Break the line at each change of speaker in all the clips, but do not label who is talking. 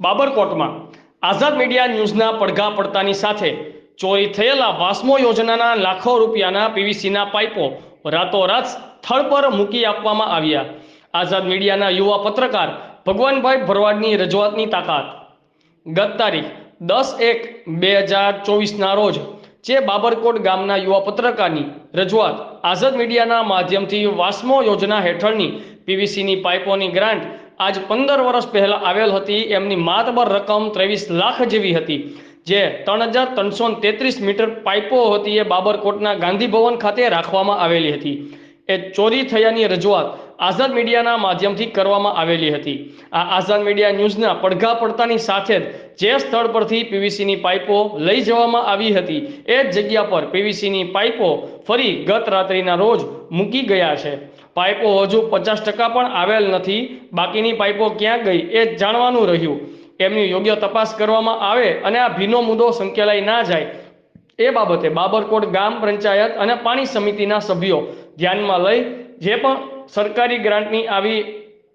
બાબરકોટમાં આઝાદ media ન્યૂઝના પડઘા પડતાની સાથે ચોરી થયેલા વાસ્મો યોજનાના લાખો રૂપિયાના પીવીસીના પાઇપો રાતોરાત સ્થળ પર મૂકી આપવામાં આવ્યા। આઝાદ મીડિયાના યુવા પત્રકાર ભગવાનભાઈ ભરવાડની રજૂઆતની તાકાત। ગત તારીખ 10/1/2024ના રોજ જે બાબરકોટ ગામના યુવા પત્રકારની રજૂઆત આઝાદ મીડિયાના માધ્યમથી વાસ્મો યોજના હેઠળની પીવીસીની પાઇપોની ગ્રાન્ટ આજ 15 વર્ષ પહેલાં આવેલ હતી। એમની માતબર રકમ 23 લાખ જેવી હતી, જે 3333 મીટર પાઇપો હતી એ બાબરકોટના ગાંધી ભવન ખાતે રાખવામાં આવેલી હતી। એ ચોરી થયાની રજૂઆત આઝાદ મીડિયાના માધ્યમથી કરવામાં આવેલી હતી। આ આઝાદ મીડિયા ન્યૂઝના પડઘા પડતાની સાથે જ જે સ્થળ પરથી પીવીસીની પાઇપો લઈ જવામાં આવી હતી એ જ જગ્યા પર પીવીસીની પાઇપો ફરી ગત રાત્રિના રોજ મૂકી ગયા છે। પાઇપો હજુ 50% પણ આવેલ નથી। બાકીની પાઇપો ક્યાં ગઈ એ જાણવાનું રહ્યું। એમની યોગ્ય તપાસ કરવામાં આવે અને આ ભીનો મુદ્દો સંકેલાઈ ના જાય એ બાબતે બાબરકોટ ગામ પંચાયત અને પાણી સમિતિના સભ્યો ધ્યાનમાં લઈ જે પણ સરકારી ગ્રાન્ટની આવી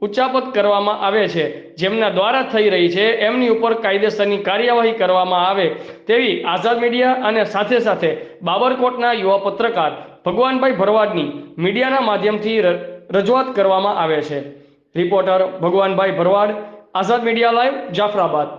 ઉચાપત કરવામાં આવે છે, જેમના દ્વારા થઈ રહી છે, એમની ઉપર કાયદેસરની કાર્યવાહી કરવામાં આવે તેવી આઝાદ મીડિયા અને સાથે સાથે બાબરકોટના યુવા પત્રકાર ભગવાનભાઈ ભરવાડની મીડિયાના માધ્યમથી રજૂઆત કરવામાં આવે છે। રિપોર્ટર ભગવાનભાઈ ભરવાડ, આઝાદ મીડિયા લાઈવ, જાફરાબાદ।